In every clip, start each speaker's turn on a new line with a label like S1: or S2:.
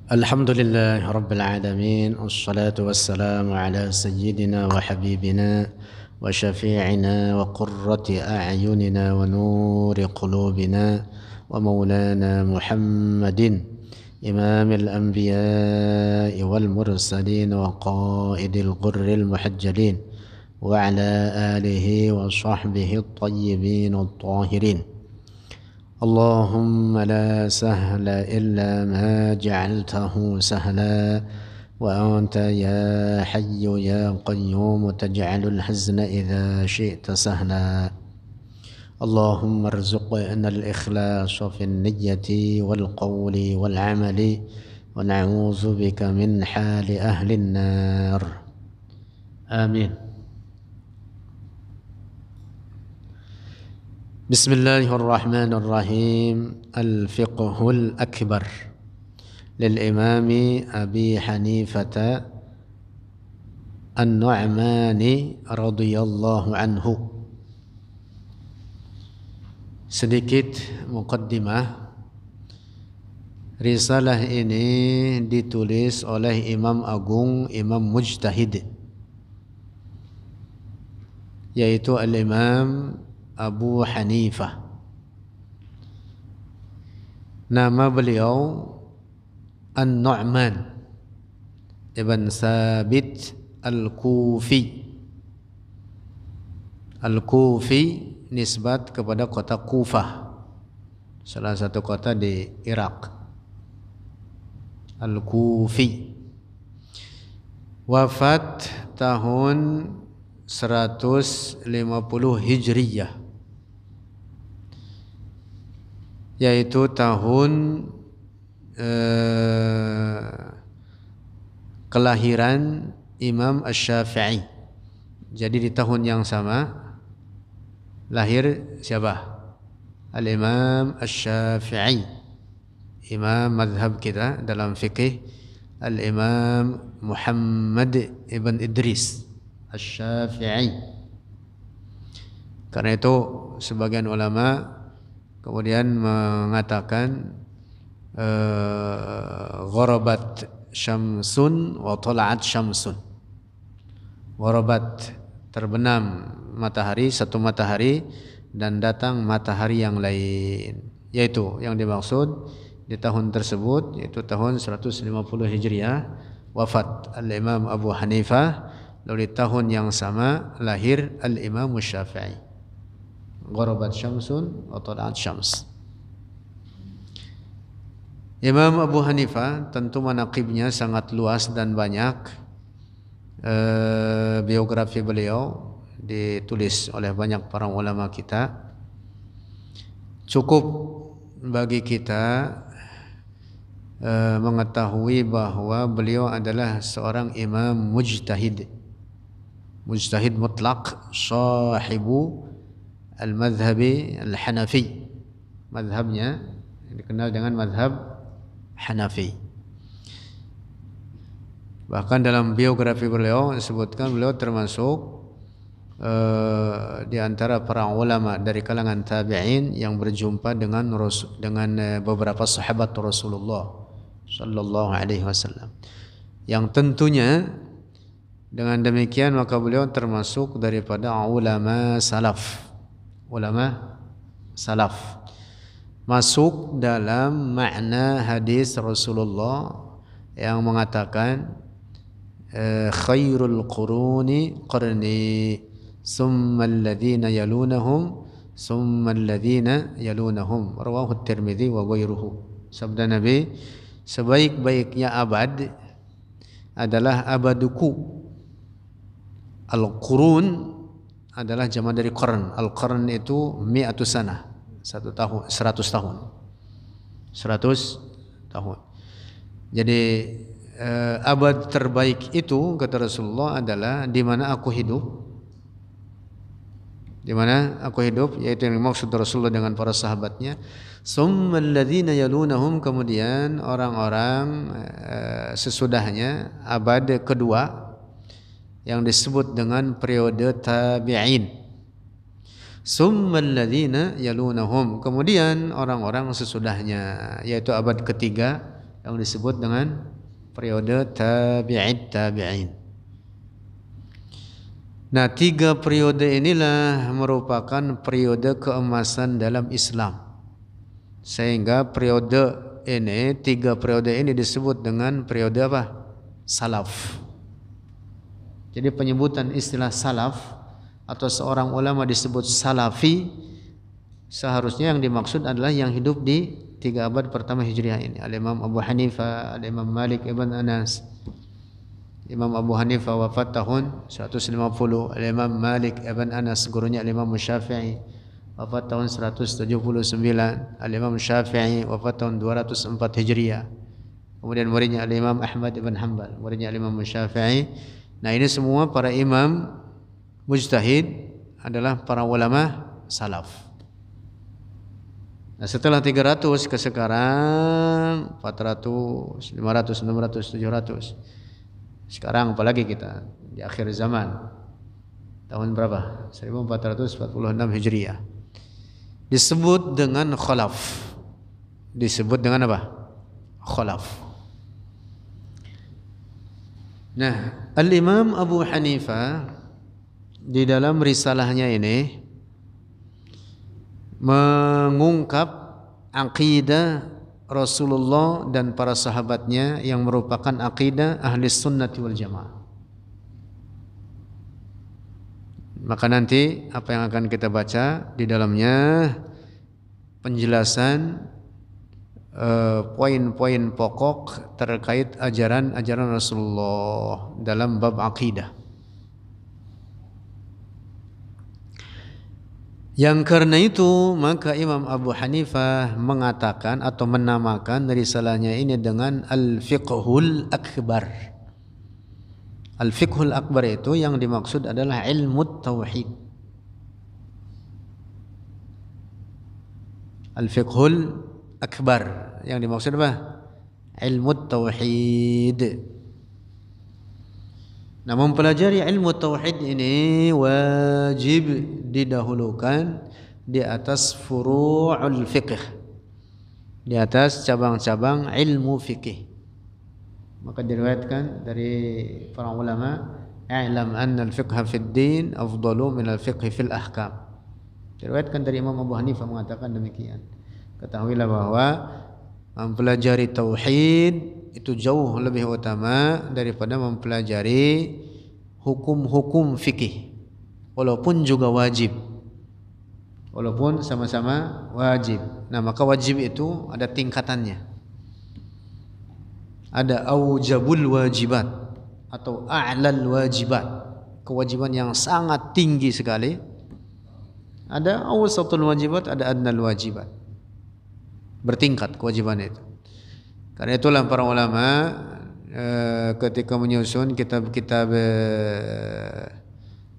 S1: الحمد لله رب العالمين والصلاة والسلام على سيدنا وحبيبنا وشفيعنا وقرة أعيننا ونور قلوبنا ومولانا محمد إمام الأنبياء والمرسلين وقائد الغر المحجلين وعلى آله وصحبه الطيبين الطاهرين. اللهم لا سهل إلا ما جعلته سهلا وأنت يا حي يا قيوم تجعل الحزن إذا شئت سهلا. اللهم ارزقنا الإخلاص في النية والقول والعمل ونعوذ بك من حال أهل النار آمين. بسم الله الرحمن الرحيم. الفقه الأكبر للإمام أبي حنيفة النعمان رضي الله عنه. Sedikit muqaddimah. Risalah ini ditulis oleh Imam Agung, Imam Mujtahid, yaitu Al-Imam Abu Hanifah. Nama beliau An-Nu'man Ibn Thabit Al-Kufi. Al-Kufi nisbat kepada kota Kufah, salah satu kota di Irak. Al-Kufi. Wafat tahun 150 Hijriyah, yaitu tahun kelahiran Imam Asy-Syafi'i. Jadi di tahun yang sama lahir siapa? Al-Imam Asy-Syafi'i, imam mazhab kita dalam fikih, Al-Imam Muhammad ibn Idris Asy-Syafi'i. Karena itu sebagian ulama kemudian mengatakan gharabat syamsun wa tala'at syamsun. Gharabat, terbenam matahari, satu matahari, dan datang matahari yang lain. Yaitu yang dimaksud di tahun tersebut, yaitu tahun 150 Hijriah wafat Al-Imam Abu Hanifah. Lalu di tahun yang sama lahir Al-Imam Asy-Syafi'i. Gharabat syamsun wa tala'at syams. Imam Abu Hanifah tentu manaqibnya sangat luas dan banyak. Biografi beliau ditulis oleh banyak para ulama kita. Cukup bagi kita mengetahui bahwa beliau adalah seorang imam mujtahid. Mujtahid mutlak, sahibu al-madhhabi al-Hanafi. Madhabnya dikenal dengan madhab Hanafi. Bahkan dalam biografi beliau disebutkan beliau termasuk di antara para ulama dari kalangan tabi'in yang berjumpa dengan beberapa sahabat Rasulullah sallallahu alaihi wasallam. Yang tentunya dengan demikian maka beliau termasuk daripada ulama salaf. Ulama salaf masuk dalam makna hadis Rasulullah yang mengatakan khairul quruni qarni summa alladhina yalunahum summa alladhina yalunahum, rawahu at-Tirmidzi wa ghairuhu. Sabda Nabi, sebaik-baiknya abad adalah abaduku. Al-qurun adalah jamak dari qarn. Al-qarn itu mi'atu sanah, 100 tahun. 100 tahun. Jadi abad terbaik itu kata Rasulullah adalah di mana aku hidup. Di mana aku hidup, yaitu yang dimaksud Rasulullah dengan para sahabatnya. Summal ladzina yalunahum, kemudian orang-orang sesudahnya, abad kedua yang disebut dengan periode tabi'in. Summal ladzina yalunahum, kemudian orang-orang sesudahnya, yaitu abad ketiga yang disebut dengan periode tabi'id tabi'in. Nah, 3 periode inilah merupakan periode keemasan dalam Islam. Sehingga periode ini, 3 periode ini disebut dengan periode apa? Salaf. Jadi penyebutan istilah salaf atau seorang ulama disebut salafi, seharusnya yang dimaksud adalah yang hidup di 3 abad pertama Hijriah ini. Al-Imam Abu Hanifah, Al-Imam Malik ibn Anas. Imam Abu Hanifah wafat tahun 150, Al-Imam Malik ibn Anas gurunya Al-Imam Syafi'i wafat tahun 179, Al-Imam Syafi'i wafat tahun 204 Hijriah. Kemudian muridnya Al-Imam Ahmad ibn Hanbal, muridnya Al-Imam Syafi'i. Nah, ini semua para imam mujtahid adalah para ulama salaf. Nah, setelah 300 ke sekarang 400, 500, 600, 700. Sekarang apalagi kita di akhir zaman. Tahun berapa? 1446 Hijriah. Disebut dengan khalaf. Disebut dengan apa? Khalaf. Nah, Al-Imam Abu Hanifah di dalam risalahnya ini mengungkap akidah Rasulullah dan para sahabatnya yang merupakan akidah ahli sunnati wal jamaah. Maka nanti apa yang akan kita baca di dalamnya penjelasan poin-poin pokok terkait ajaran Rasulullah dalam bab akidah. Yang karena itu maka Imam Abu Hanifah mengatakan atau menamakan risalahnya ini dengan Al-Fiqhul Akbar. Al-Fiqhul Akbar itu yang dimaksud adalah ilmu tauhid. Al-Fiqhul Akbar yang dimaksud apa? Ilmu tauhid. Nah, mempelajari ilmu tauhid ini wajib didahulukan di atas furu'ul fiqh, di atas cabang-cabang ilmu fikih. Maka diriwayatkan dari para ulama, "I'lam anna al-fiqha fid din afdalu min al-fiqhi fil ahkam." Diriwayatkan dari Imam Abu Hanifah mengatakan demikian. Ketahuilah bahwa mempelajari tauhid itu jauh lebih utama daripada mempelajari hukum-hukum fikih, walaupun juga wajib, walaupun sama-sama wajib. Nah, maka wajib itu ada tingkatannya. Ada aujabul wajibat atau a'lal wajibat, kewajiban yang sangat tinggi sekali. Ada awsatul wajibat, ada adnal wajibat. Bertingkat kewajiban itu. Karena itulah para ulama ketika menyusun kitab-kitab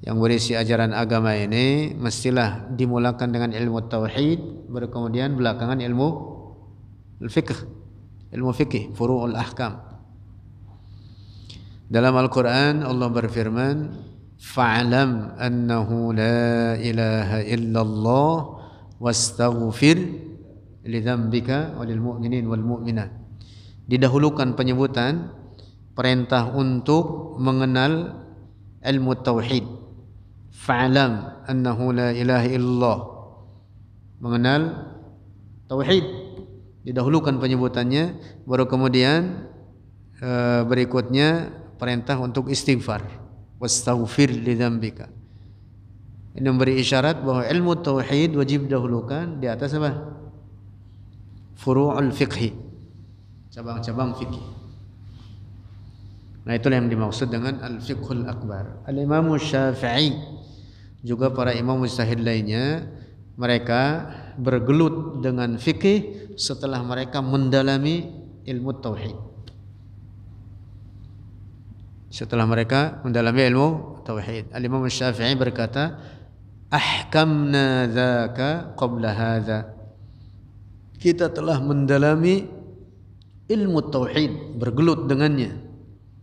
S1: yang berisi ajaran agama ini mestilah dimulakan dengan ilmu tauhid, baru kemudian belakangan ilmu fiqh, ilmu fikih, furu'ul ahkam. Dalam Al-Quran Allah berfirman, "Fa'lam annahu la ilaha illallah wastaghfir li dzambika walil mu'minin wal mu'minat." Didahulukan penyebutan perintah untuk mengenal ilmu tauhid. Fa'lam annahu la ilaha illallah. Mengenal tauhid. Didahulukan penyebutannya, baru kemudian berikutnya perintah untuk istighfar. Wastaghfir li dzambika. Ini memberi isyarat bahwa ilmu tauhid wajib didahulukan di atas apa? Furu'ul fiqhi, cabang-cabang fikih. Nah, itulah yang dimaksud dengan Al-Fiqhul Akbar. Al-Imam Syafi'i juga para imam mujtahid lainnya, mereka bergelut dengan fikih setelah mereka mendalami ilmu tauhid. Setelah mereka mendalami ilmu tauhid, Al-Imam Syafi'i berkata, "Ahkamna dzaka qabla hadza." Kita telah mendalami ilmu tauhid, bergelut dengannya,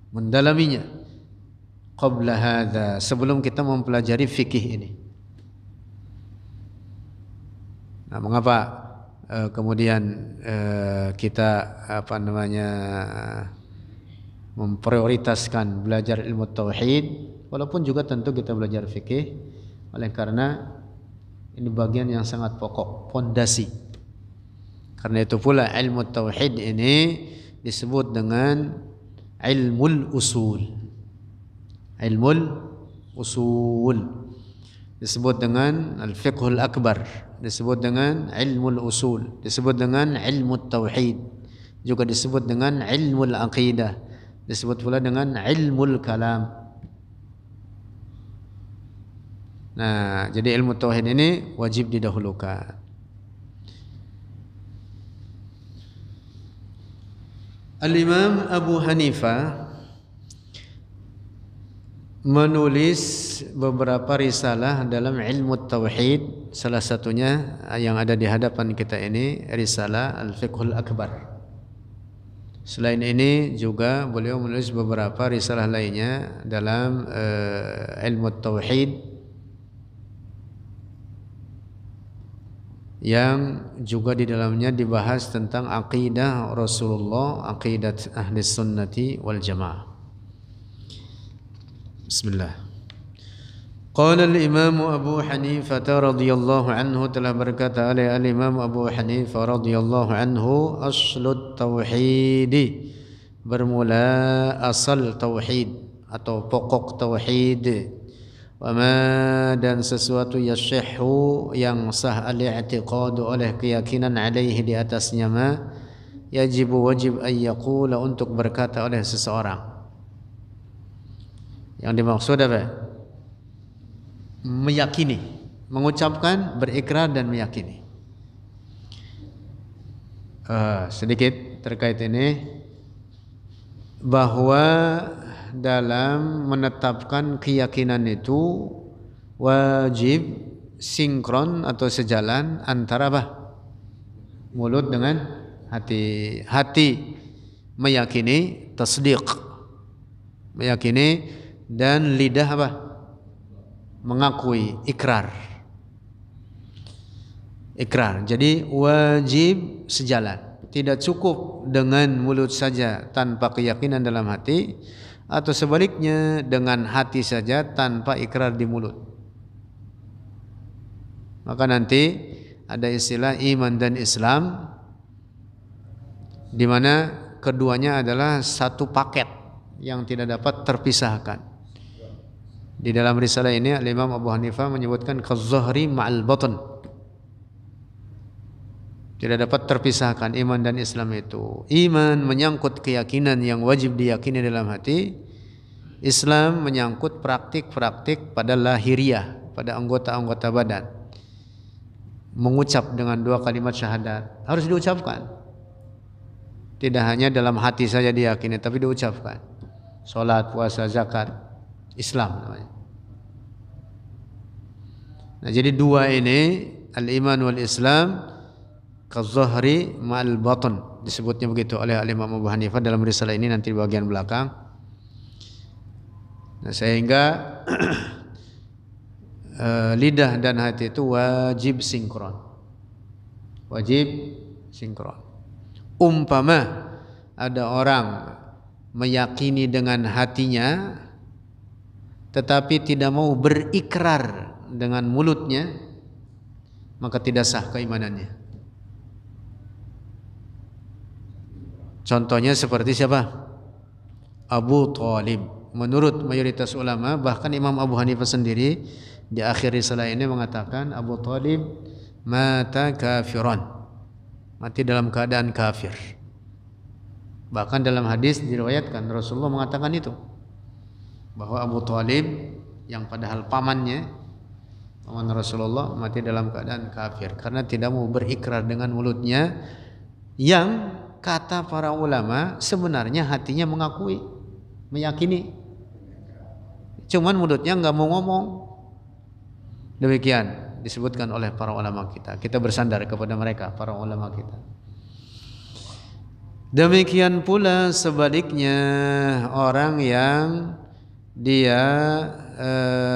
S1: mendalaminya. Qabla hadza, sebelum kita mempelajari fikih ini. Nah, mengapa kemudian kita memprioritaskan belajar ilmu tauhid, walaupun juga tentu kita belajar fikih, oleh karena ini bagian yang sangat pokok, pondasi. Karena itu pula ilmu tauhid ini disebut dengan ilmul usul. Ilmul usul disebut dengan al-fiqhul akbar, disebut dengan ilmul usul, disebut dengan ilmu tauhid, juga disebut dengan ilmul aqidah, disebut pula dengan ilmul kalam. Nah, jadi ilmu tauhid ini wajib didahulukan. Al-Imam Abu Hanifah menulis beberapa risalah dalam ilmu tauhid, salah satunya yang ada di hadapan kita ini risalah Al-Fiqhul Akbar. Selain ini juga beliau menulis beberapa risalah lainnya dalam ilmu tauhid yang juga di dalamnya dibahas tentang aqidah Rasulullah, aqidah ahli sunnati wal jamaah. Bismillah. Qala al-Imam Abu Hanifah radhiyallahu anhu, telah berkata oleh al-Imam Abu Hanifah radhiyallahu anhu, aslut tauhid, bermula asal tauhid atau pokok tauhid, wa ma, dan sesuatu yasihhu yang sah al-i'tiqad oleh keyakinan alaihi di atasnya, ma wajib an yaqula untuk berkata oleh seseorang. Yang dimaksud apa? Meyakini, mengucapkan, berikrar dan meyakini. Sedikit terkait ini, bahwa dalam menetapkan keyakinan itu wajib sinkron atau sejalan antara apa? Mulut dengan hati. Hati meyakini, tasdiq, meyakini, dan lidah apa? Mengakui, ikrar. Ikrar. Jadi wajib sejalan. Tidak cukup dengan mulut saja tanpa keyakinan dalam hati, atau sebaliknya dengan hati saja tanpa ikrar di mulut. Maka nanti ada istilah iman dan Islam, di mana keduanya adalah satu paket yang tidak dapat terpisahkan. Di dalam risalah ini Imam Abu Hanifah menyebutkan kaz-zahri ma'al batn. Tidak dapat terpisahkan iman dan Islam itu. Iman menyangkut keyakinan yang wajib diyakini dalam hati. Islam menyangkut praktik-praktik pada lahiriah, pada anggota-anggota badan. Mengucap dengan dua kalimat syahadat harus diucapkan. Tidak hanya dalam hati saja diyakini, tapi diucapkan. Salat, puasa, zakat, Islam namanya. Nah, jadi dua ini, al-iman wal Islam, kaz-zahri ma'al batn, disebutnya begitu oleh Imam Abu Hanifah dalam risalah ini, nanti di bagian belakang. Nah, sehingga lidah dan hati itu wajib sinkron. Wajib sinkron. Umpama ada orang meyakini dengan hatinya tetapi tidak mau berikrar dengan mulutnya, maka tidak sah keimanannya. Contohnya seperti siapa? Abu Thalib. Menurut mayoritas ulama, bahkan Imam Abu Hanifah sendiri di akhir risalah ini mengatakan Abu Thalib mata kafiran, mati dalam keadaan kafir. Bahkan dalam hadis diriwayatkan Rasulullah mengatakan itu, bahwa Abu Thalib yang padahal paman Rasulullah mati dalam keadaan kafir karena tidak mau berikrar dengan mulutnya, yang kata para ulama sebenarnya hatinya mengakui, meyakini, cuman mulutnya nggak mau ngomong. Demikian disebutkan oleh para ulama kita. Kita bersandar kepada mereka, para ulama kita. Demikian pula sebaliknya, orang yang dia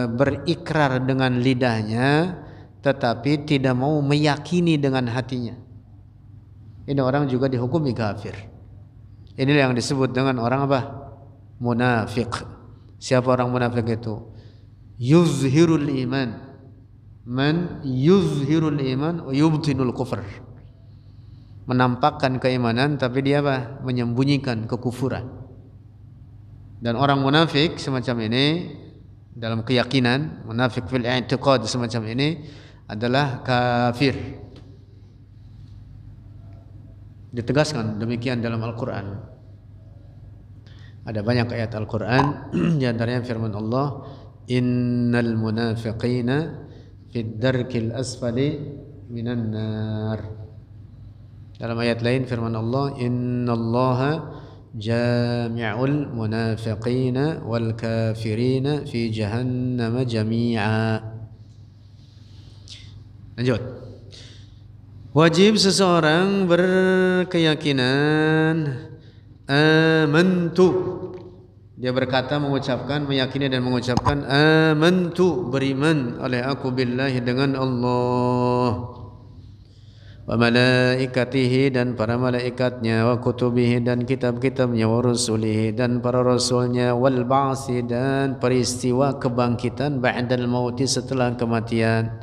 S1: berikrar dengan lidahnya tetapi tidak mau meyakini dengan hatinya. ini orang juga dihukumi kafir. Inilah yang disebut dengan orang apa? Munafik. Siapa orang munafik itu? Yuzhirul iman. Man yuzhirul iman wa yubtinul kufr. Menampakkan keimanan tapi dia apa? Menyembunyikan kekufuran. Dan orang munafik semacam ini dalam keyakinan, munafik fil i'tiqad semacam ini adalah kafir. Ditegaskan demikian dalam Al-Quran. Ada banyak ayat Al-Quran di antaranya firman Allah, innal munafiqina fid darkil asfali minan nar. Dalam ayat lain firman Allah, innallaha jami'ul munafiqina wal kafirina fi jahannam jami'a. Lanjut. Wajib seseorang berkeyakinan amantu. Dia berkata, mengucapkan, meyakini dan mengucapkan amantu, beriman oleh aku billahi dengan Allah, wa malaikatihi dan para malaikatnya, wa kutubihi dan kitab-kitabnya, wa rusulihi dan para rasulnya, wal ba'si dan peristiwa kebangkitan ba'dal mauti setelah kematian,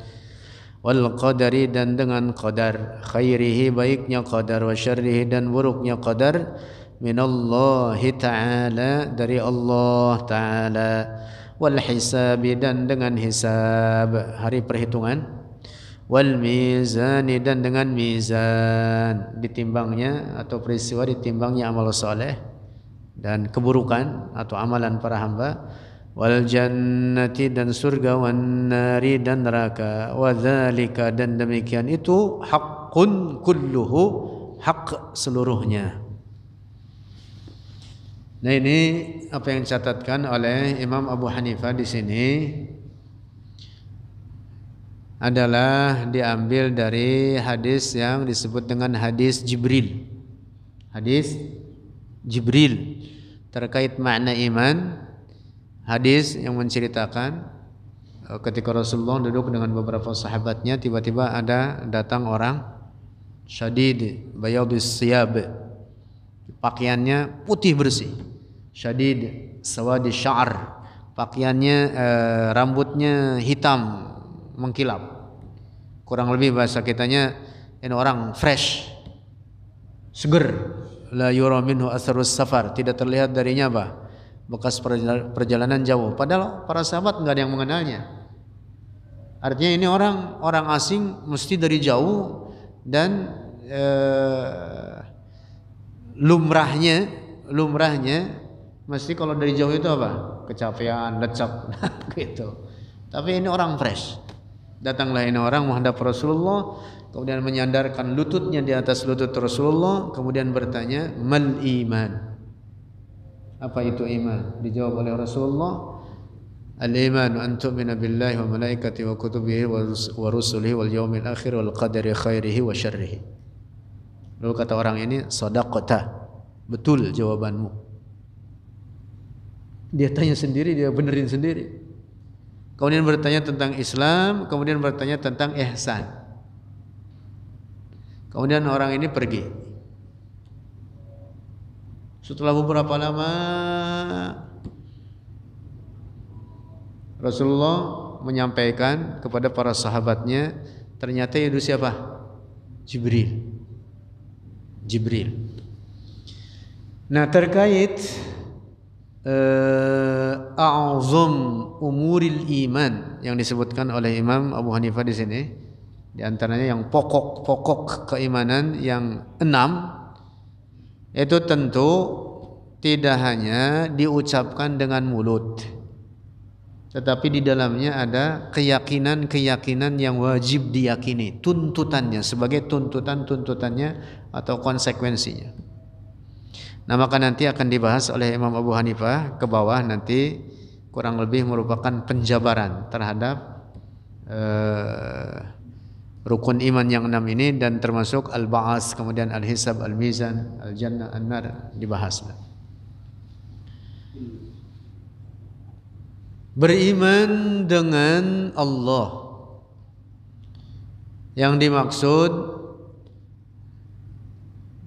S1: wal qadari dan dengan qadar, khairihi baiknya qadar, wa syarrihi dan buruknya qadar, minallahi ta'ala dari Allah ta'ala, wal hisabi dan dengan hisab hari perhitungan, wal mizani dan dengan mizan ditimbangnya atau peristiwa ditimbangnya amal soleh dan keburukan atau amalan para hamba, wal jannati dan surga, wan nari dan neraka, wa dzalika dan demikian itu haqqun kulluhu, hak seluruhnya. Nah, ini apa yang dicatatkan oleh Imam Abu Hanifah di sini adalah diambil dari hadis yang disebut dengan hadis Jibril. Hadis Jibril terkait makna iman. Hadis yang menceritakan ketika Rasulullah duduk dengan beberapa sahabatnya, tiba-tiba ada datang orang syadid bayadus siyab, pakaiannya putih bersih, syadid sawadi sya'r, pakaiannya rambutnya hitam mengkilap. Kurang lebih bahasa kitanya ini orang fresh, seger, la yura minhu atharus safar, tidak terlihat darinya apa? Bekas perjalanan jauh. Padahal para sahabat enggak ada yang mengenalnya. Artinya ini orang asing, mesti dari jauh, dan lumrahnya mesti kalau dari jauh itu apa? Kecapean, lecap gitu. Tapi ini orang fresh. Datanglah ini orang menghadap Rasulullah, kemudian menyandarkan lututnya di atas lutut Rasulullah, kemudian bertanya, mal iman? Apa itu iman? Dijawab oleh Rasulullah, al-iman an tu'mina billahi wa malaikatihi wa kutubihi wa rusulihi wal yawmil akhir wal qadari khairihi wa syarrihi. Lalu kata orang ini, sadaqata, betul jawabanmu. Dia tanya sendiri, dia benerin sendiri. Kemudian bertanya tentang Islam, kemudian bertanya tentang ihsan. Kemudian orang ini pergi. Setelah beberapa lama Rasulullah menyampaikan kepada para sahabatnya, ternyata itu siapa? Jibril. Nah, terkait a'zam umuril iman yang disebutkan oleh Imam Abu Hanifah di sini, di antaranya yang pokok keimanan yang 6, itu tentu tidak hanya diucapkan dengan mulut, tetapi di dalamnya ada keyakinan yang wajib diyakini, tuntutannya sebagai tuntutannya atau konsekuensinya. Nah, maka nanti akan dibahas oleh Imam Abu Hanifah ke bawah, nanti kurang lebih merupakan penjabaran terhadap rukun iman yang 6 ini, dan termasuk al-ba'as, kemudian al-hisab, al-mizan, al-jannah, an-nar dibahas. Beriman dengan Allah, yang dimaksud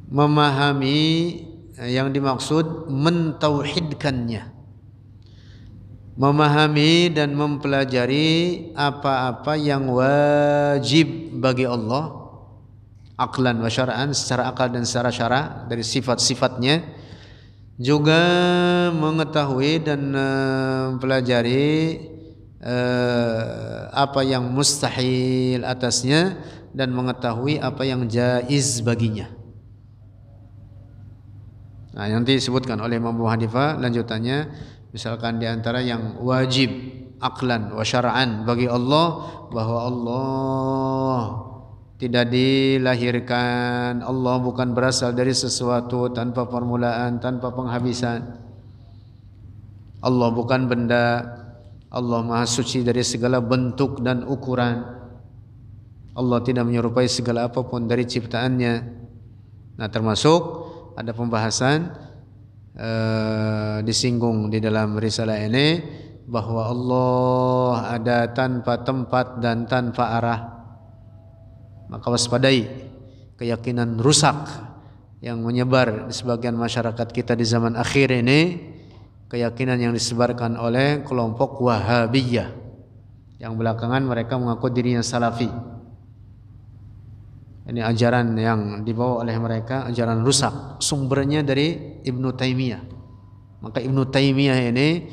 S1: memahami yang dimaksud mentauhidkannya, memahami dan mempelajari apa-apa yang wajib bagi Allah aqlan wa syar'an, secara akal dan secara syara dari sifat-sifatnya, juga mengetahui dan mempelajari apa yang mustahil atasnya dan mengetahui apa yang jaiz baginya. Nah, yang disebutkan oleh Imam Abu Hanifah lanjutannya, misalkan di antara yang wajib aqlan wa syar'an bagi Allah, bahwa Allah tidak dilahirkan, Allah bukan berasal dari sesuatu tanpa permulaan, tanpa penghabisan. Allah bukan benda, Allah Maha Suci dari segala bentuk dan ukuran. Allah tidak menyerupai segala apapun dari ciptaannya. Nah, termasuk ada pembahasan disinggung di dalam risalah ini bahwa Allah ada tanpa tempat dan tanpa arah. Maka waspadai keyakinan rusak yang menyebar di sebagian masyarakat kita di zaman akhir ini, keyakinan yang disebarkan oleh kelompok Wahabiyah yang belakangan mereka mengaku dirinya Salafi. Ini ajaran yang dibawa oleh mereka, ajaran rusak, sumbernya dari Ibnu Taimiyah. Maka Ibnu Taimiyah ini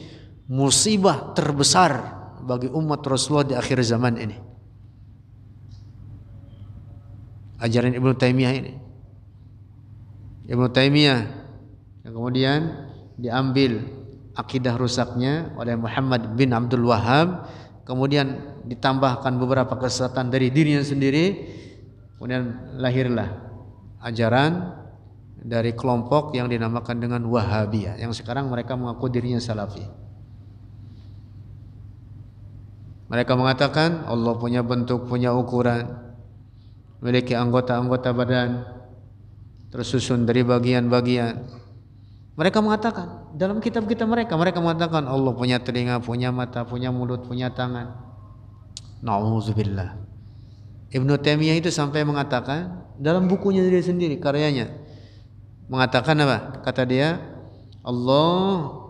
S1: musibah terbesar bagi umat Rasulullah di akhir zaman ini. Ajaran Ibnu Taimiyah ini, Ibnu Taimiyah yang kemudian diambil akidah rusaknya oleh Muhammad bin Abdul Wahhab, kemudian ditambahkan beberapa kesesatan dari dirinya sendiri, kemudian lahirlah ajaran dari kelompok yang dinamakan dengan Wahabiyah, yang sekarang mereka mengaku dirinya Salafi. Mereka mengatakan Allah punya bentuk, punya ukuran, memiliki anggota-anggota badan tersusun dari bagian-bagian. Mereka mengatakan dalam kitab-kitab mereka mengatakan Allah punya telinga, punya mata, punya mulut, punya tangan. Nauzubillah. Ibnu Taimiyah itu sampai mengatakan dalam bukunya dia sendiri, karyanya, mengatakan apa? Kata dia, Allah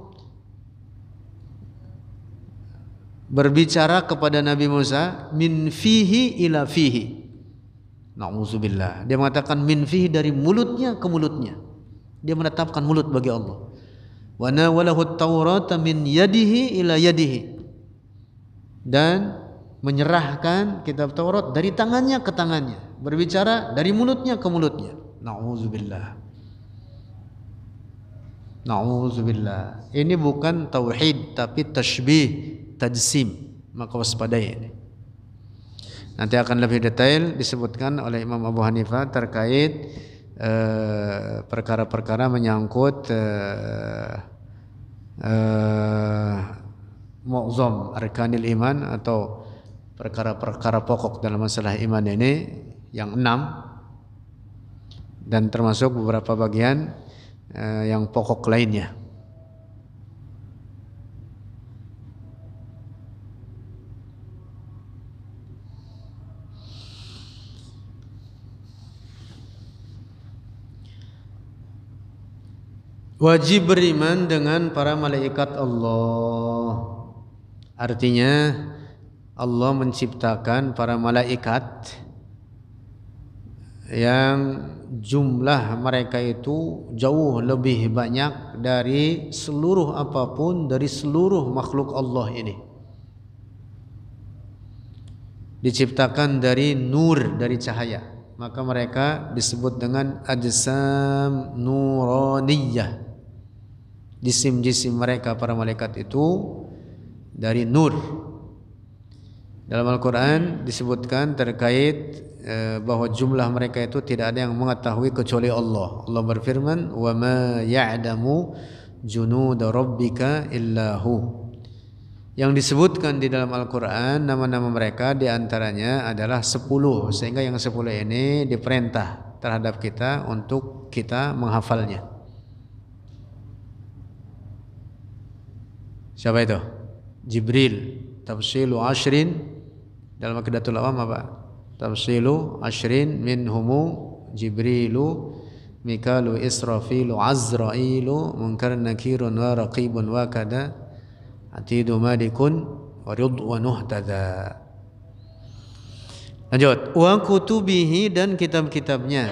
S1: berbicara kepada Nabi Musa min fihi ila fihi. Na'udzubillah. Dia mengatakan min fihi, dari mulutnya ke mulutnya. Dia menetapkan mulut bagi Allah. Wa nawalahu at-taurata min yadihi ila yadihi. Dan menyerahkan kitab Taurat dari tangannya ke tangannya. Berbicara dari mulutnya ke mulutnya. Na'udzubillah. Na'udzubillah. Ini bukan tauhid tapi tashbih, tajsim. Maka waspadai ini. Nanti akan lebih detail disebutkan oleh Imam Abu Hanifah terkait perkara-perkara menyangkut mu'zam arkanil iman atau perkara-perkara pokok dalam masalah iman ini yang 6, dan termasuk beberapa bagian yang pokok lainnya. Wajib beriman dengan para malaikat Allah. Artinya Allah menciptakan para malaikat yang jumlah mereka itu jauh lebih banyak dari seluruh apapun, dari seluruh makhluk Allah ini. Diciptakan dari nur, dari cahaya. Maka mereka disebut dengan ajsam nuraniyah. Jisim-jisim mereka para malaikat itu dari nur. Dalam Al-Quran disebutkan terkait bahwa jumlah mereka itu tidak ada yang mengetahui kecuali Allah. Allah berfirman, "Wa ma ya'lamu junuda rabbika illahu." Yang disebutkan di dalam Al-Quran nama-nama mereka diantaranya adalah 10, sehingga yang 10 ini diperintah terhadap kita untuk kita menghafalnya. Siapa itu? Jibril. Tafsilu ashrin dalam Aqidatul Awam apa? Tafsilu ashrin minhumu Jibrilu Mikalu, Israfilu, Azrailu, Munkar, Nakirun, wa Raqibun, wa kada, Atidu, Malikun, wa Ridwanuh tada. Lanjut, wa kutubihi, dan kitab-kitabnya.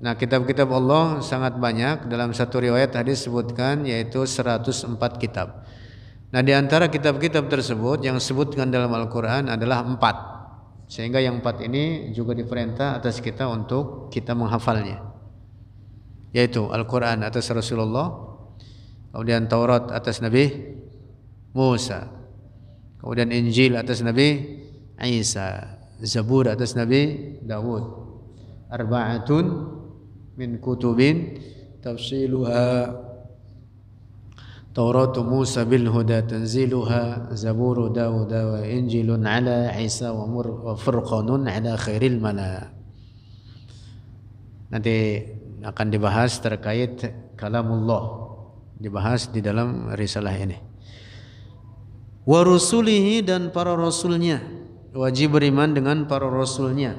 S1: Nah, kitab-kitab Allah sangat banyak. Dalam satu riwayat hadis sebutkan yaitu 104 kitab. Nah, di antara kitab-kitab tersebut yang disebutkan dalam Al-Quran adalah 4. Sehingga yang 4 ini juga diperintah atas kita untuk kita menghafalnya. Yaitu Al-Quran atas Rasulullah, kemudian Taurat atas Nabi Musa, kemudian Injil atas Nabi Isa, Zabur atas Nabi Dawud. Arba'atun min kutubin tafsiluha Tauratu Musa bil huda tanziluha, Zaburu Dawud wa Injilun ala Isa wa Furqanun ala khairil mala. Nanti akan dibahas terkait kalamullah, dibahas di dalam risalah ini. Wa rusulihi, dan para rasulnya, wajib beriman dengan para rasulnya,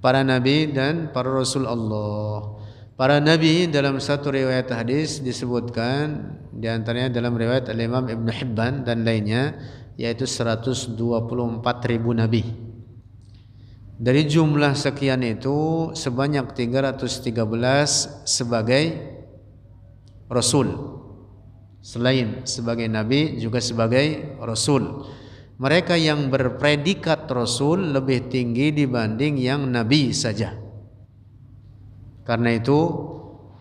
S1: para nabi dan para rasul Allah. Para nabi dalam satu riwayat hadis disebutkan, di antaranya dalam riwayat Al-Imam Ibn Hibban dan lainnya, yaitu 124.000 nabi. Dari jumlah sekian itu sebanyak 313 sebagai rasul. Selain sebagai nabi juga sebagai rasul. Mereka yang berpredikat rasul lebih tinggi dibanding yang nabi saja. Karena itu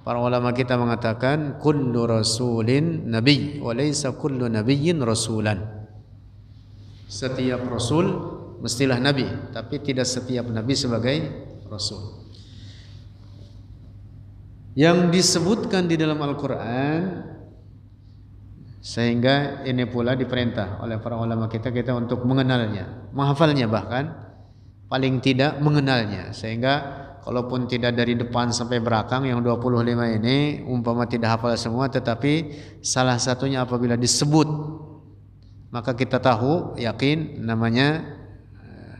S1: para ulama kita mengatakan kullu rasulin nabi wa laysa kullu nabiyyin rasulan. Setiap rasul mestilah nabi, tapi tidak setiap nabi sebagai rasul. Yang disebutkan di dalam Al-Quran, sehingga ini pula diperintah oleh para ulama kita untuk mengenalnya, menghafalnya, bahkan paling tidak mengenalnya. Sehingga kalaupun tidak dari depan sampai belakang yang 25 ini umpama tidak hafal semua, tetapi salah satunya apabila disebut maka kita tahu yakin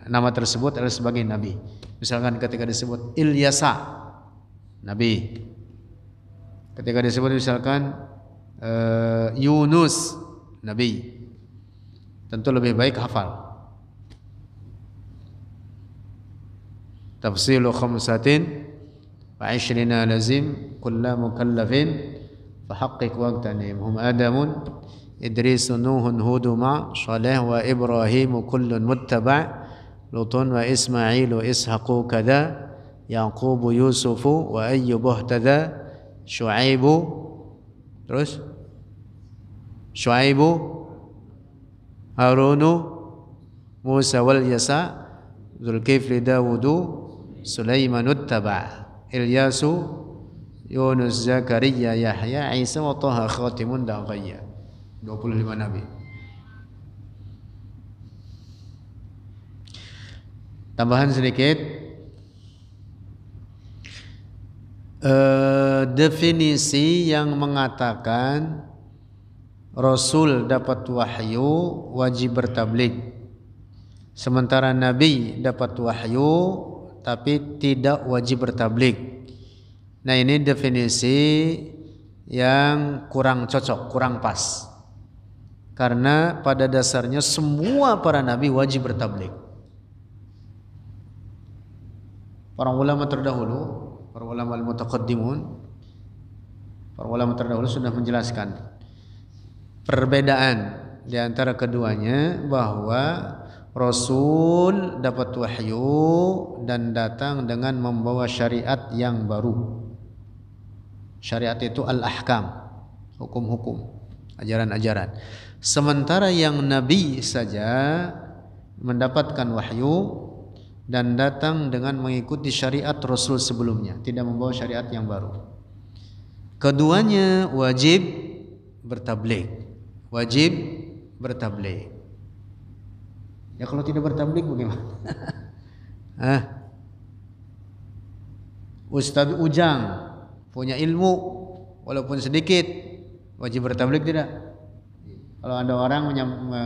S1: nama tersebut adalah sebagai nabi. Misalkan ketika disebut Ilyasa, nabi. Ketika disebut misalkan Yunus, nabi. Tentu lebih baik hafal. Tafsilu khamsatin wa 'ishrina lazim kullu mukallafin fahaqqiq waqtanim hum Adamun, Idris, Nuhun, Hud, Ma, Saleh wa Ibrahim kullun muttaba', Lutun wa Ismailu, Ishaqu kada, Yaqubu, Yusufu wa Ayyubu tada, Syuaibu, terus Syuaibu, Harunu, Musa wal Yasa, Zulkifli, Dawudu, Sulaimanut taba', Ilyasu, Yunus, Zakaria, Yahya, Isa wa Taha khatimun daqayya. 25 nabi. Tambahan sedikit, definisi yang mengatakan Rasul dapat wahyu wajib bertabligh, sementara Nabi dapat wahyu tapi tidak wajib bertabligh. Nah, ini definisi yang kurang cocok, kurang pas. Karena pada dasarnya semua para nabi wajib bertabligh. Para ulama terdahulu, para ulama al-mutaqaddimun, para ulama terdahulu sudah menjelaskan perbedaan di antara keduanya, bahwa Rasul dapat wahyu dan datang dengan membawa syariat yang baru. Syariat itu al-ahkam, hukum-hukum, ajaran-ajaran. Sementara yang nabi saja mendapatkan wahyu dan datang dengan mengikuti syariat Rasul sebelumnya, tidak membawa syariat yang baru. Keduanya wajib bertabligh, wajib bertabligh. Ya kalau tidak bertabligh bagaimana? Ustadz Ujang punya ilmu walaupun sedikit, wajib bertabligh tidak? Kalau ada orang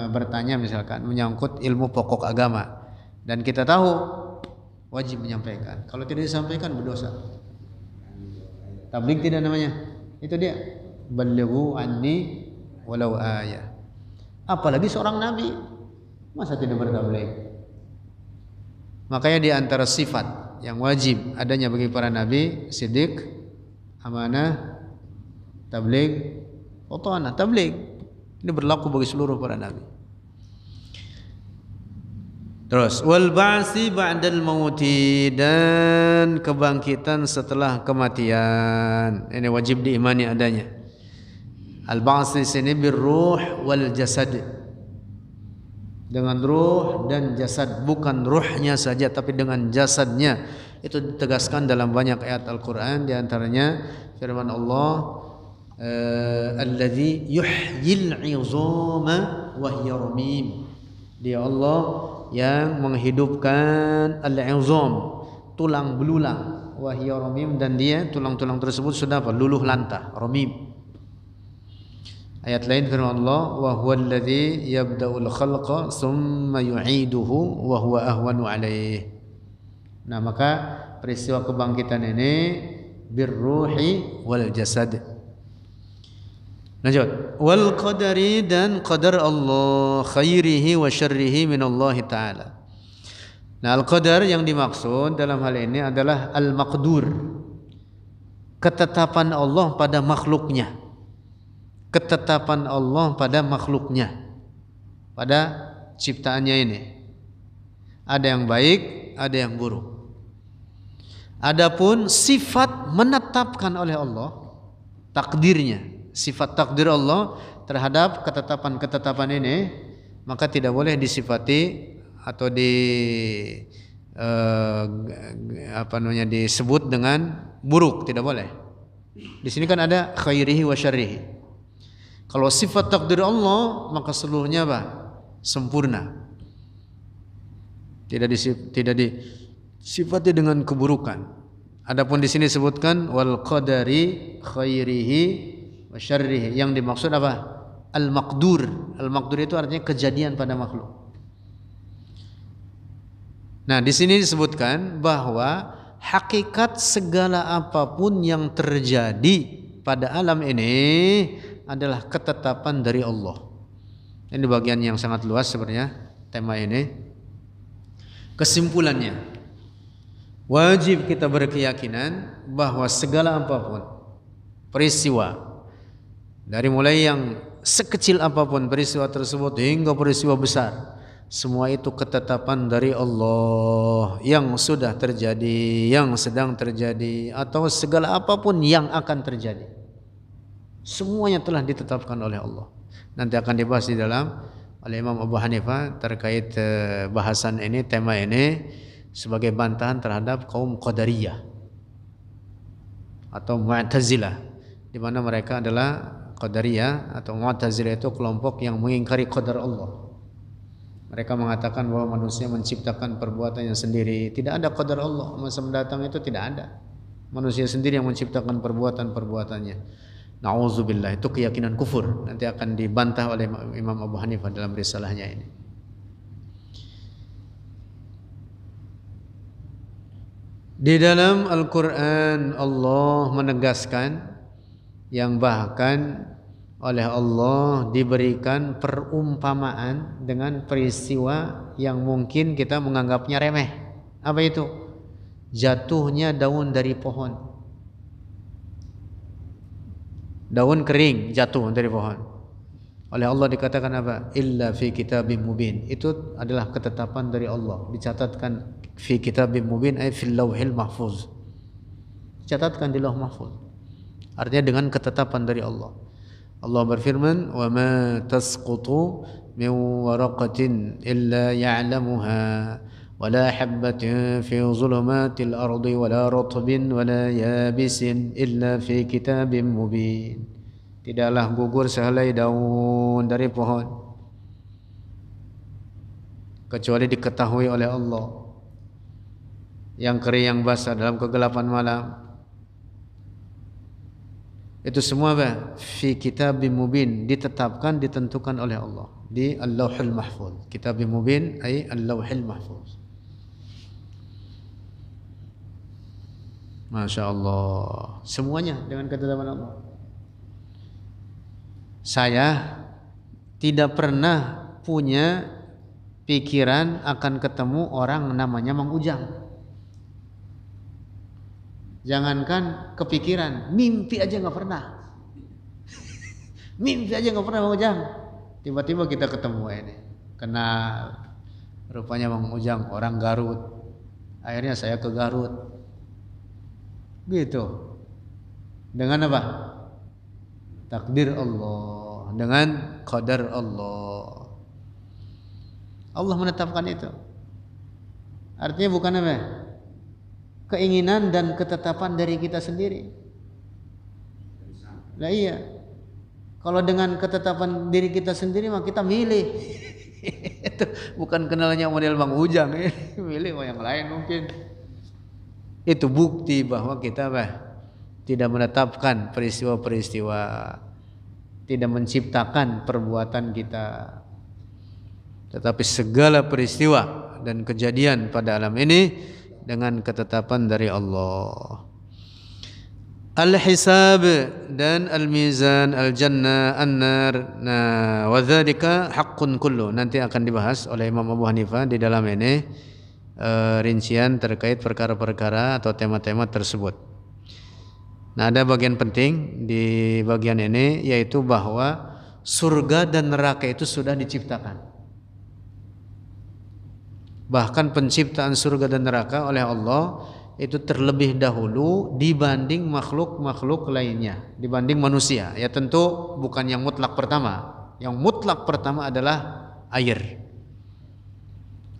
S1: bertanya misalkan menyangkut ilmu pokok agama dan kita tahu, wajib menyampaikan. Kalau tidak disampaikan berdosa. Tabligh tidak namanya. Itu dia. Balighu anni walau ayah. Apalagi seorang nabi, masa tidak bertabligh? Makanya di antara sifat yang wajib adanya bagi para nabi, siddiq, amanah, tabligh, uthanah, tabligh. Ini berlaku bagi seluruh para nabi. Terus wal ba'si ba'dal mauti, dan kebangkitan setelah kematian. Ini wajib diimani adanya. Al ba'ts di sini birruh wal jasad. Dengan ruh dan jasad, bukan ruhnya saja tapi dengan jasadnya. Itu ditegaskan dalam banyak ayat Al-Qur'an, di antaranya firman Allah, alladzi yuhyil 'izama wa hiya ramim. Dia Allah yang menghidupkan al-'izam, tulang belulang, wa hiya ramim, dan dia tulang-tulang tersebut sudah apa? Luluh lantah, ramim. Ayat lain firman Allah, wa huwal ladzi yabda'ul khalqa tsumma yu'iduhu wa huwa ahwanu 'alaihi. Nah, maka peristiwa kebangkitan ini birruhi wal jasad. Lanjut, wal qadari, dan qadar Allah, khairihi wa syarrihi min Allah Ta'ala. Nah, al-qadar yang dimaksud dalam hal ini adalah al-maqdur, ketetapan Allah pada makhluknya. Ketetapan Allah pada makhluknya, pada ciptaannya ini. Ada yang baik, ada yang buruk. Adapun sifat menetapkan oleh Allah, takdirnya, sifat takdir Allah terhadap ketetapan-ketetapan ini, maka tidak boleh disifati atau disebut dengan buruk, tidak boleh. Di sini kan ada khairihi wa syarrihi. Kalau sifat takdir Allah, maka seluruhnya apa? Sempurna. Tidak disifati dengan keburukan. Adapun di sini disebutkan wal qadari khairihi wa syarrihi. Yang dimaksud apa? Al-maqdur. Al-maqdur itu artinya kejadian pada makhluk. Nah, di sini disebutkan bahwa hakikat segala apapun yang terjadi pada alam ini adalah ketetapan dari Allah. Ini bagian yang sangat luas sebenarnya tema ini. Kesimpulannya, wajib kita berkeyakinan bahwa segala apapun peristiwa, dari mulai yang sekecil apapun peristiwa tersebut hingga peristiwa besar, semua itu ketetapan dari Allah yang sudah terjadi, yang sedang terjadi, atau segala apapun yang akan terjadi. Semuanya telah ditetapkan oleh Allah. Nanti akan dibahas di dalam oleh Imam Abu Hanifah terkait bahasan ini, tema ini, sebagai bantahan terhadap kaum Qadariyah atau Mu'tazilah, di mana mereka adalah Qadariyah atau Mu'tazilah itu kelompok yang mengingkari qadar Allah. Mereka mengatakan bahwa manusia menciptakan perbuatannya sendiri, tidak ada qadar Allah. Masa mendatang itu tidak ada. Manusia sendiri yang menciptakan perbuatan-perbuatannya. Na'udzubillah, itu keyakinan kufur. Nanti akan dibantah oleh Imam Abu Hanifah dalam risalahnya ini. Di dalam Al-Quran Allah menegaskan, yang bahkan oleh Allah diberikan perumpamaan dengan peristiwa yang mungkin kita menganggapnya remeh. Apa itu? Jatuhnya daun dari pohon. Daun kering jatuh dari pohon. Oleh Allah dikatakan apa? Illa fi kitabim mubin. Itu adalah ketetapan dari Allah. Dicatatkan fi kitabim mubin, ay fil lauhil mahfuz. Dicatatkan di lauh mahfuz. Artinya dengan ketetapan dari Allah. Allah berfirman, "Wa ma tasqutu min waraqatin illa ya'lamuha." ولا حبة في ظلمات الأرض ولا رطب ولا يابس إلا في كتاب مبين. Tidaklah gugur sehelai daun dari pohon kecuali diketahui oleh Allah, yang kering yang basah dalam kegelapan malam. Itu semua fi kitabim mubin, ditetapkan, ditentukan oleh Allah di Al-Lauhul Mahfuz. Kitabim mubin ay Al-Lauhul Mahfuz. Masya Allah. Semuanya dengan ketetapan Allah. Saya tidak pernah punya pikiran akan ketemu orang namanya Mang Ujang. Jangankan kepikiran, mimpi aja nggak pernah. Mimpi aja nggak pernah Mang Ujang. Tiba-tiba kita ketemu ini. Kenal. Rupanya Mang Ujang orang Garut. Akhirnya saya ke Garut. Gitu. Dengan apa? Takdir Allah, dengan qadar Allah. Allah menetapkan itu. Artinya bukan apa? Keinginan dan ketetapan dari kita sendiri. Lah iya. Kalau dengan ketetapan diri kita sendiri mah kita milih. Itu bukan kenalnya model Bang Ujang, milih yang lain mungkin. Itu bukti bahwa kita tidak menetapkan peristiwa-peristiwa, tidak menciptakan perbuatan kita, tetapi segala peristiwa dan kejadian pada alam ini dengan ketetapan dari Allah. Al-hisab dan al-mizan, al-jannah, an-nar, wa dzalika haqqun kullu. Nanti akan dibahas oleh Imam Abu Hanifah di dalam ini rincian terkait perkara-perkara atau tema-tema tersebut. Nah, ada bagian penting di bagian ini, yaitu bahwa surga dan neraka itu sudah diciptakan. Bahkan penciptaan surga dan neraka oleh Allah itu terlebih dahulu dibanding makhluk-makhluk lainnya, dibanding manusia. Ya tentu bukan yang mutlak pertama. Yang mutlak pertama adalah air.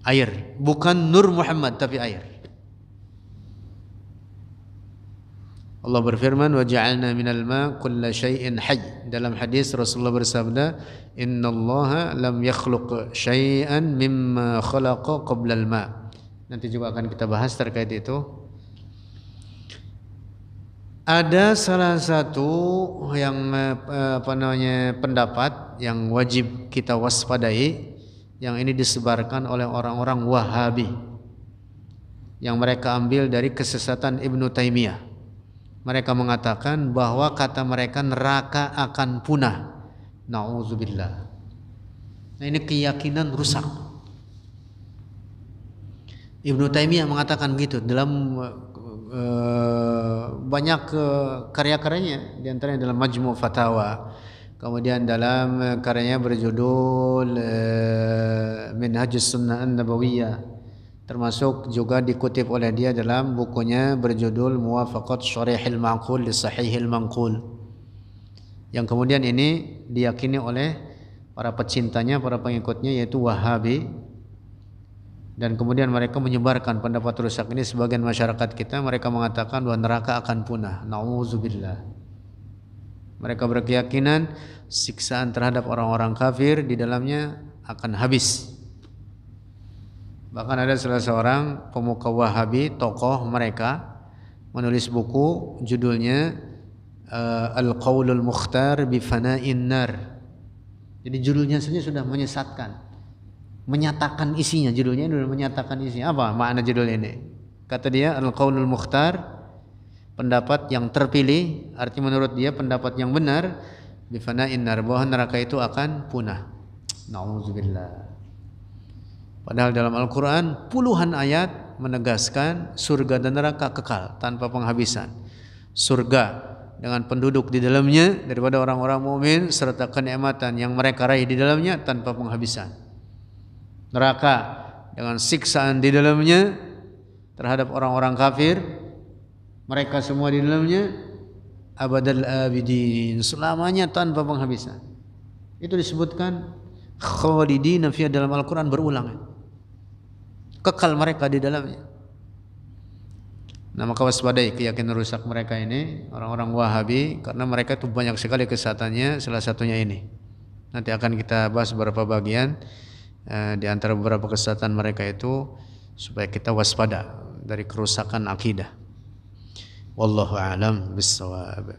S1: Air, bukan Nur Muhammad tapi air. Allah berfirman, wa ja'alna minal ma' kulla syai'in hayy. Dalam hadis Rasulullah bersabda, innallaha lam yakhluq syai'an mimma khalaqa qabla al-ma'. Nanti juga akan kita bahas terkait itu. Ada salah satu yang pendapat yang wajib kita waspadai, yang ini disebarkan oleh orang-orang Wahabi, yang mereka ambil dari kesesatan Ibnu Taimiyah. Mereka mengatakan bahwa kata mereka neraka akan punah. Nauzubillah. Nah, ini keyakinan rusak. Ibnu Taimiyah mengatakan begitu dalam banyak karya-karyanya, di antaranya dalam Majmu' Fatawa. Kemudian dalam karyanya berjudul Minhajus Sunnah An-Nabawiyah, termasuk juga dikutip oleh dia dalam bukunya berjudul Muwafaqat Syarihil Ma'qul li Sahihil Manqul, yang kemudian ini diyakini oleh para pecintanya, para pengikutnya, yaitu Wahabi. Dan kemudian mereka menyebarkan pendapat rusak ini. Sebagian masyarakat kita, mereka mengatakan bahwa neraka akan punah. Nauzubillah. Mereka berkeyakinan siksaan terhadap orang-orang kafir di dalamnya akan habis. Bahkan ada salah seorang pemuka Wahabi, tokoh mereka, menulis buku judulnya Al-Qaulul Mukhtar bi Fana'in Nar. Jadi judulnya saja sudah menyesatkan, menyatakan isinya. Judulnya sudah menyatakan isinya. Apa makna judul ini? Kata dia, Al-Qaulul Mukhtar, pendapat yang terpilih, artinya menurut dia pendapat yang benar, bifana'in nar, bahwa neraka itu akan punah. Nauzubillah. Padahal dalam Al-Quran puluhan ayat menegaskan surga dan neraka kekal tanpa penghabisan. Surga dengan penduduk di dalamnya daripada orang-orang mukmin serta kenikmatan yang mereka raih di dalamnya tanpa penghabisan. Neraka dengan siksaan di dalamnya terhadap orang-orang kafir, mereka semua di dalamnya abadal abidin, selamanya tanpa penghabisan. Itu disebutkan khalidina fiha dalam Al-Quran berulang. Kekal mereka di dalamnya. Nah, maka waspadai keyakinan rusak mereka ini, orang-orang Wahabi, karena mereka itu banyak sekali kesesatannya, salah satunya ini. Nanti akan kita bahas beberapa bagian di antara beberapa kesesatan mereka itu, supaya kita waspada dari kerusakan akidah. Wallahu a'lam bissawab.